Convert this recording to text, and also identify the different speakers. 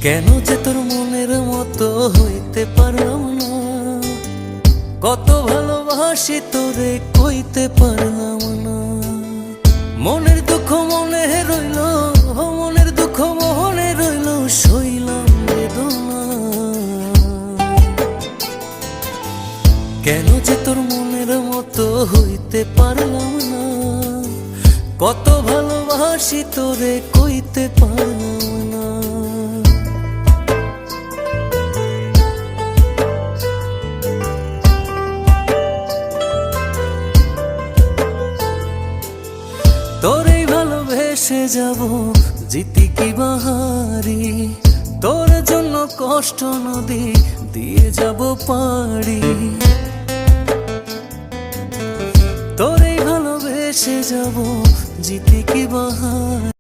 Speaker 1: কেন যে তোর মনের মতো হইতে পারলাম না, কত ভালোবাসি তোরে কইতে পারলাম না। মনের দুঃখ মনে রইল, মনের দুঃখ মনে রইল, সইলাম বেদনা। কেন যে তোর মনের মতো হইতে পারলাম না, কত ভালোবাসি তোরে কইতে পারলাম না। তোরেই ভালোবেসে যাব, জিতি কি বাহারি, তোর জন্য কষ্ট নদী দিয়ে যাব পাড়ি। তোরেই ভালোবেসে যাব, জিতি কি বাহারি।